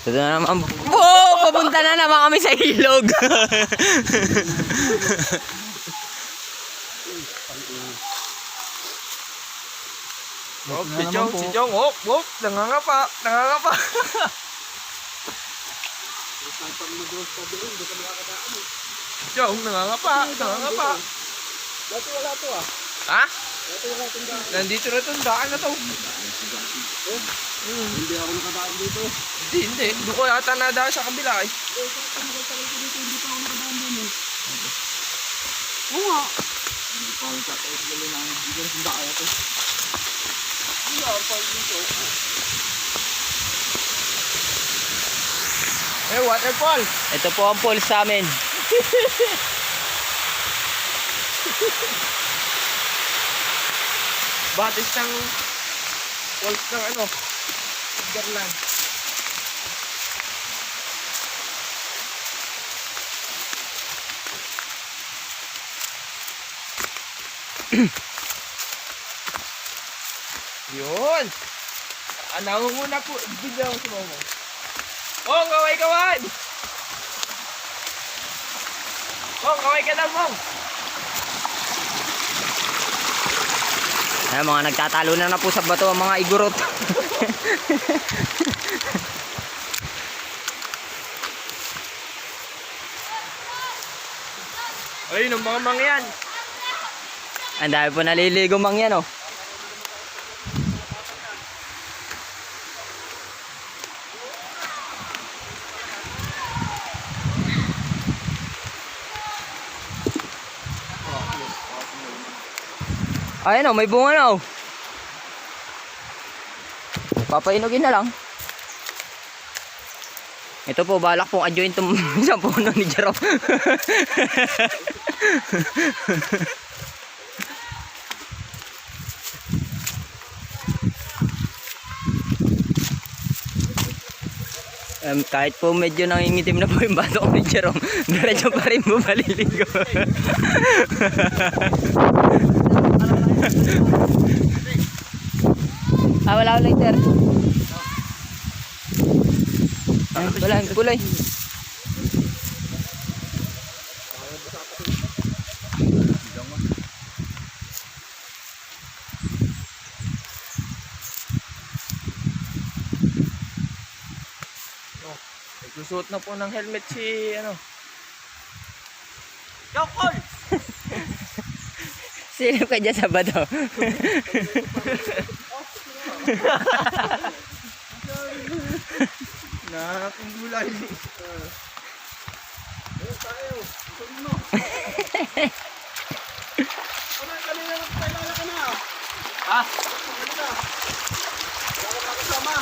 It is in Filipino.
Ito na naman. Wow! Papunta na naman kami sa ilog. Si Chong, nangangapa. Chong, nangangapa. Dati wala to ah. Ha? Dati wala itong daan. Nandito na itong daan na to. Hindi ako nakadaan dito. Hindi. Doon ko yata nadaan sa kabila eh. Hindi pa ako nakadaan dito eh. Oo nga. Hindi pa ako nakadaan dito. Hindi ko nasunda kaya to. Hindi ako pa dito. Eh, waterfall. Ito po ang falls sa amin. Batis ng falls ng ano, Garland. Yun. Nangunguna po. Bigyan ko si Momo. Oh, kaway-kawan! Oh, kaway ka na, Mong! Ayan, mga nagtatalo na po sa bato ang mga igurot. Ayun, ang mga mangyan. Ang dami po naliligo mang yan, oh. Ayan, oh, may bunga na, oh. Papainugin na lang. Ito po, balak pong adyoin itong sa puno ni Jerome. Kahit po medyo nangingitim na po yung batok ni Jerome, diretso pa rin po maliligo. Wala later. Wala, kulay. Nagsusuot na po ng helmet si ano. Yokol! Silip ka dyan sa bato. Nakakungulay. Ayun tayo. Ito mo. Kanina nagpalala ka na. Ah? Kanina. Wala ka kasama.